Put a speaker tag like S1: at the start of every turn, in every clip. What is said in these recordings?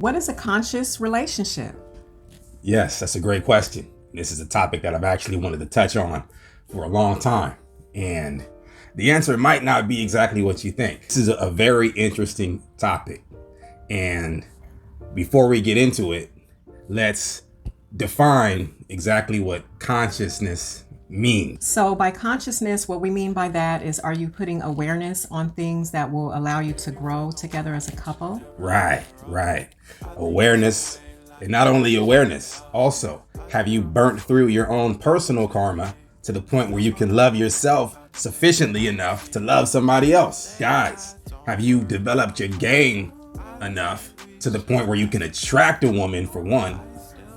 S1: What is a conscious relationship?
S2: Yes, that's a great question. This is a topic that I've actually wanted to touch on for a long time. And the answer might not be exactly what you think. This is a very interesting topic. And before we get into it, let's define exactly what consciousness means.
S1: So by consciousness, what we mean by that is, are you putting awareness on things that will allow you to grow together as a couple?
S2: Right. Awareness. And not only awareness, also, have you burnt through your own personal karma to the point where you can love yourself sufficiently enough to love somebody else? Guys, have you developed your game enough to the point where you can attract a woman, for one,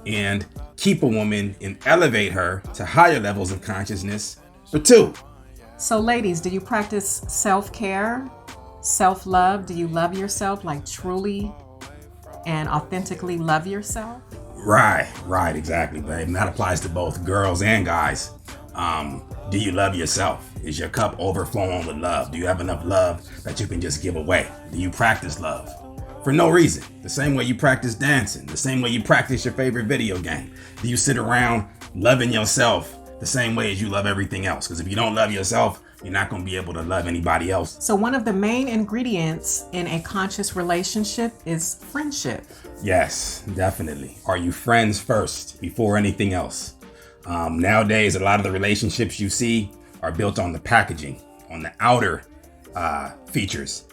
S2: and keep a woman and elevate her to higher levels of consciousness, for two?
S1: So ladies, do you practice self-care, self-love? Do you love yourself, like truly and authentically love yourself?
S2: Right, exactly, babe. And that applies to both girls and guys. Do you love yourself? Is your cup overflowing with love? Do you have enough love that you can just give away? Do you practice love for no reason? The same way you practice dancing, the same way you practice your favorite video game. Do you sit around loving yourself the same way as you love everything else? Because if you don't love yourself, you're not going to be able to love anybody else.
S1: So one of the main ingredients in a conscious relationship is friendship.
S2: Yes, definitely. Are you friends first before anything else? Nowadays, a lot of the relationships you see are built on the packaging, on the outer features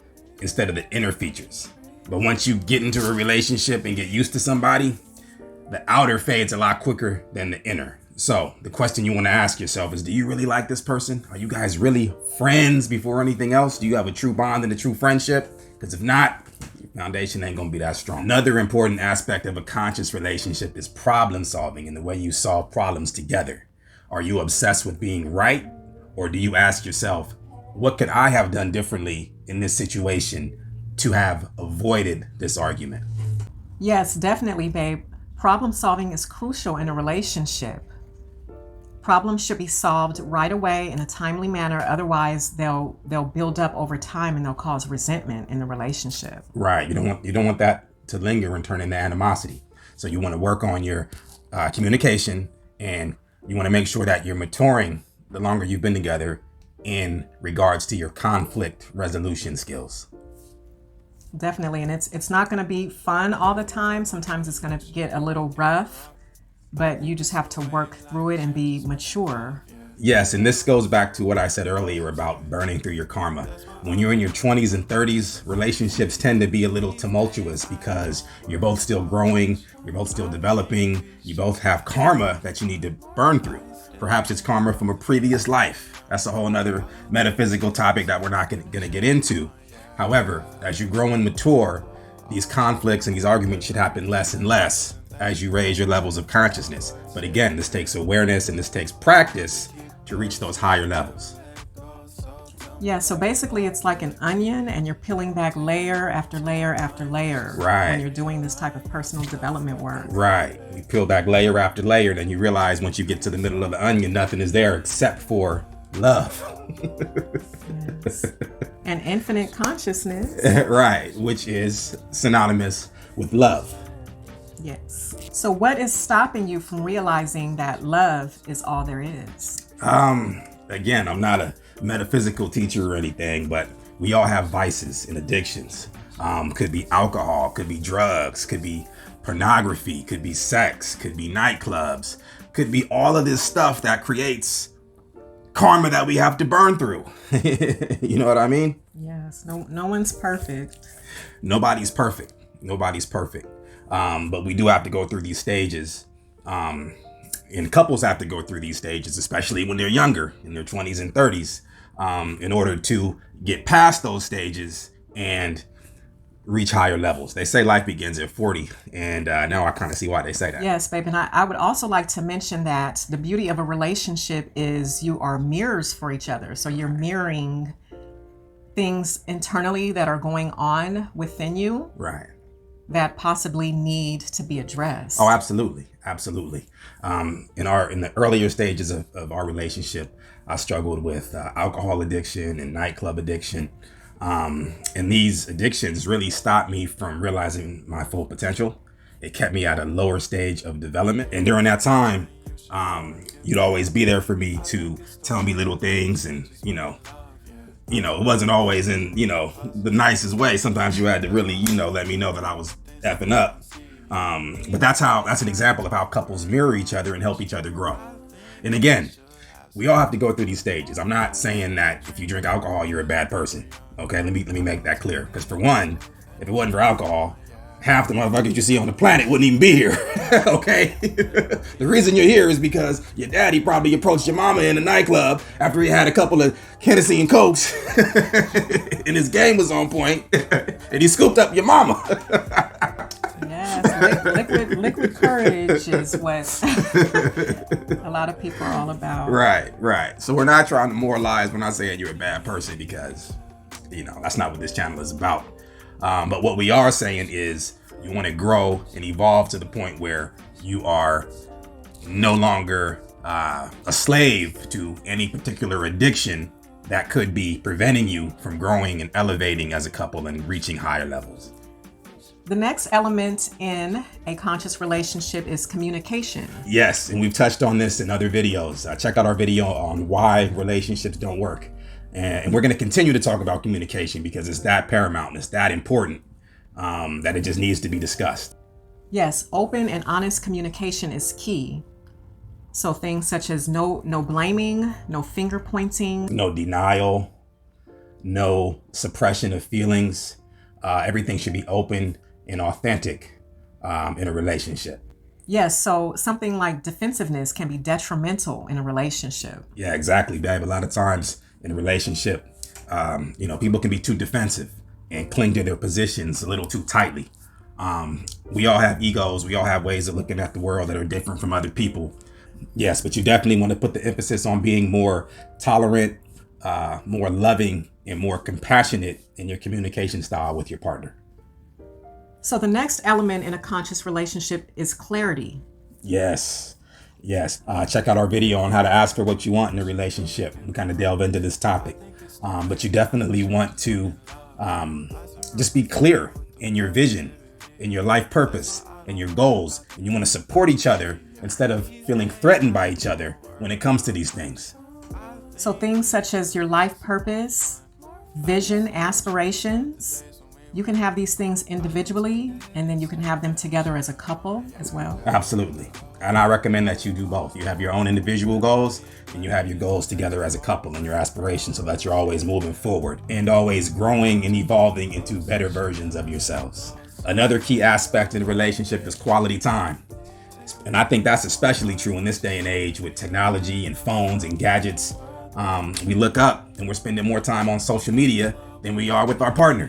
S2: instead of the inner features. But once you get into a relationship and get used to somebody, the outer fades a lot quicker than the inner. So the question you want to ask yourself is, do you really like this person? Are you guys really friends before anything else? Do you have a true bond and a true friendship? Because if not, your foundation ain't going to be that strong. Another important aspect of a conscious relationship is problem solving and the way you solve problems together. Are you obsessed with being right? Or do you ask yourself, what could I have done differently in this situation to have avoided this argument?
S1: Yes, definitely, babe. Problem solving is crucial in a relationship. Problems should be solved right away in a timely manner. Otherwise, they'll build up over time and they'll cause resentment in the relationship.
S2: Right. You don't want that to linger and turn into animosity. So you want to work on your communication, and you want to make sure that you're maturing the longer you've been together in regards to your conflict resolution skills.
S1: Definitely. And it's not going to be fun all the time. Sometimes it's going to get a little rough, but you just have to work through it and be mature.
S2: Yes, and this goes back to what I said earlier about burning through your karma. When you're in your 20s and 30s, relationships tend to be a little tumultuous because you're both still growing, you're both still developing, you both have karma that you need to burn through. Perhaps it's karma from a previous life. That's a whole nother metaphysical topic that we're not going to get into. However, as you grow and mature, these conflicts and these arguments should happen less and less as you raise your levels of consciousness. But again, this takes awareness and this takes practice to reach those higher levels.
S1: Yeah, so basically it's like an onion and you're peeling back layer after layer after layer.
S2: Right.
S1: When you're doing this type of personal development work.
S2: Right. You peel back layer after layer, then you realize once you get to the middle of the onion, nothing is there except for love.
S1: Yes. And infinite consciousness.
S2: Right, which is synonymous with love.
S1: Yes. So what is stopping you from realizing that love is all there is?
S2: Again, I'm not a metaphysical teacher or anything, but we all have vices and addictions. Could be alcohol, could be drugs, could be pornography, could be sex, could be nightclubs, could be all of this stuff that creates karma that we have to burn through. You know what I mean?
S1: Yes. No one's perfect.
S2: Nobody's perfect. But we do have to go through these stages. And couples have to go through these stages, especially when they're younger, in their 20s and 30s, in order to get past those stages and reach higher levels. They say life begins at 40, and now I kind of see why they say that.
S1: Yes, babe. And I would also like to mention that the beauty of a relationship is you are mirrors for each other. So you're mirroring things internally that are going on within you.
S2: Right.
S1: That possibly need to be addressed.
S2: Oh, absolutely. In the earlier stages of our relationship, I struggled with alcohol addiction and nightclub addiction. And these addictions really stopped me from realizing my full potential. It kept me at a lower stage of development. And during that time, you'd always be there for me to tell me little things. And, it wasn't always in, the nicest way. Sometimes you had to really, let me know that I was effing up. But that's an example of how couples mirror each other and help each other grow. And again, we all have to go through these stages. I'm not saying that if you drink alcohol, you're a bad person. Okay, let me make that clear. Because for one, if it wasn't for alcohol, half the motherfuckers you see on the planet wouldn't even be here. Okay? The reason you're here is because your daddy probably approached your mama in a nightclub after he had a couple of Hennessy and Cokes and his game was on point and he scooped up your mama.
S1: Yes, liquid courage is what a lot of people are all about.
S2: Right. So we're not trying to moralize. We're not saying you're a bad person because, that's not what this channel is about. But what we are saying is you want to grow and evolve to the point where you are no longer a slave to any particular addiction that could be preventing you from growing and elevating as a couple and reaching higher levels.
S1: The next element in a conscious relationship is communication.
S2: Yes, and we've touched on this in other videos. Check out our video on why relationships don't work. And we're going to continue to talk about communication because it's that paramount and it's that important that it just needs to be discussed.
S1: Yes, open and honest communication is key. So things such as no blaming, no finger pointing,
S2: no denial, no suppression of feelings. Everything should be open and authentic in a relationship.
S1: Yes, so something like defensiveness can be detrimental in a relationship.
S2: Yeah, exactly, babe. A lot of times in a relationship, people can be too defensive and cling to their positions a little too tightly. We all have egos. We all have ways of looking at the world that are different from other people. Yes, but you definitely want to put the emphasis on being more tolerant, more loving, and more compassionate in your communication style with your partner.
S1: So the next element in a conscious relationship is clarity.
S2: Yes. Check out our video on how to ask for what you want in a relationship. We kind of delve into this topic. But you definitely want to just be clear in your vision, in your life purpose, in your goals. And you want to support each other instead of feeling threatened by each other when it comes to these things.
S1: So things such as your life purpose, vision, aspirations, you can have these things individually and then you can have them together as a couple as well.
S2: Absolutely. And I recommend that you do both. You have your own individual goals and you have your goals together as a couple and your aspirations so that you're always moving forward and always growing and evolving into better versions of yourselves. Another key aspect in a relationship is quality time. And I think that's especially true in this day and age with technology and phones and gadgets. We look up and we're spending more time on social media than we are with our partner.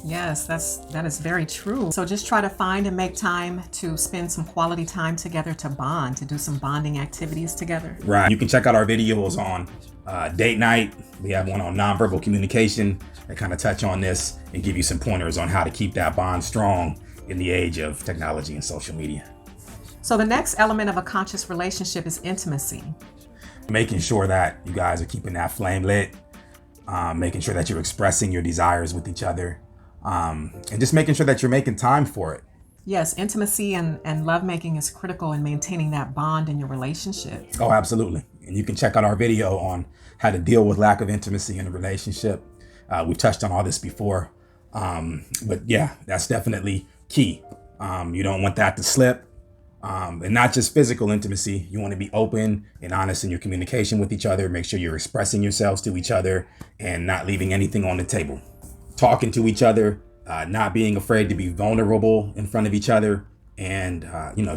S1: Yes, that is very true. So just try to find and make time to spend some quality time together, to bond, to do some bonding activities together.
S2: Right. You can check out our videos on date night. We have one on nonverbal communication that kind of touch on this and give you some pointers on how to keep that bond strong in the age of technology and social media.
S1: So the next element of a conscious relationship is intimacy.
S2: Making sure that you guys are keeping that flame lit, making sure that you're expressing your desires with each other, and just making sure that you're making time for it.
S1: Yes, intimacy and lovemaking is critical in maintaining that bond in your relationship.
S2: Oh, absolutely. And you can check out our video on how to deal with lack of intimacy in a relationship. We've touched on all this before, but yeah, that's definitely key. You don't want that to slip. And not just physical intimacy. You want to be open and honest in your communication with each other. Make sure you're expressing yourselves to each other and not leaving anything on the table. Talking to each other, not being afraid to be vulnerable in front of each other, and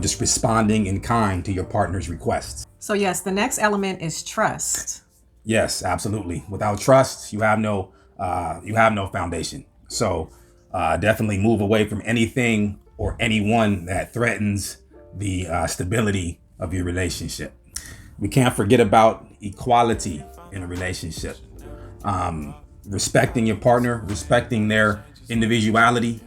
S2: just responding in kind to your partner's requests.
S1: So yes, the next element is trust.
S2: Yes, absolutely. Without trust, you have no foundation. So definitely move away from anything or anyone that threatens the stability of your relationship. We can't forget about equality in a relationship. Respecting your partner, respecting their individuality,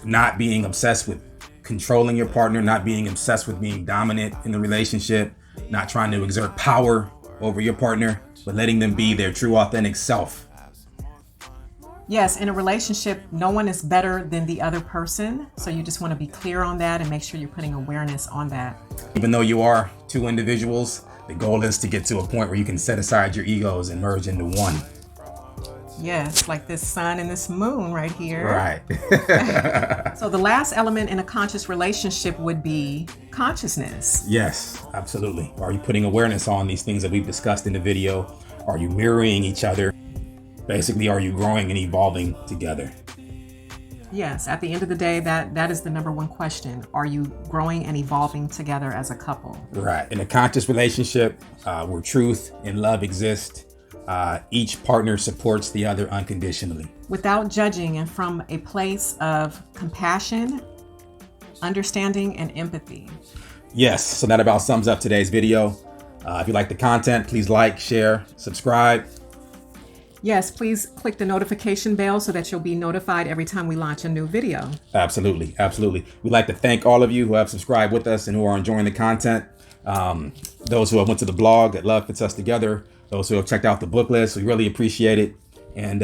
S2: not being obsessed with controlling your partner, not being obsessed with being dominant in the relationship, not trying to exert power over your partner, but letting them be their true authentic self
S1: Yes, in a relationship, no one is better than the other person. So you just want to be clear on that and make sure you're putting awareness on that.
S2: Even though you are two individuals, the goal is to get to a point where you can set aside your egos and merge into one.
S1: Yes, like this sun and this moon right here.
S2: Right.
S1: So the last element in a conscious relationship would be consciousness.
S2: Yes, absolutely. Are you putting awareness on these things that we've discussed in the video? Are you mirroring each other? Basically, are you growing and evolving together?
S1: Yes, at the end of the day, that is the number one question. Are you growing and evolving together as a couple?
S2: Right. In a conscious relationship where truth and love exist, each partner supports the other unconditionally.
S1: Without judging and from a place of compassion, understanding, and empathy.
S2: Yes, so that about sums up today's video. If you like the content, please like, share, subscribe.
S1: Yes, please click the notification bell so that you'll be notified every time we launch a new video.
S2: Absolutely, absolutely. We'd like to thank all of you who have subscribed with us and who are enjoying the content. Those who have went to the blog at Love Fits Us Together, those who have checked out the book list, we really appreciate it. And,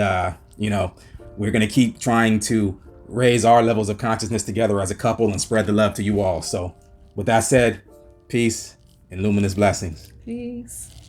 S2: we're going to keep trying to raise our levels of consciousness together as a couple and spread the love to you all. So with that said, peace and luminous blessings.
S1: Peace.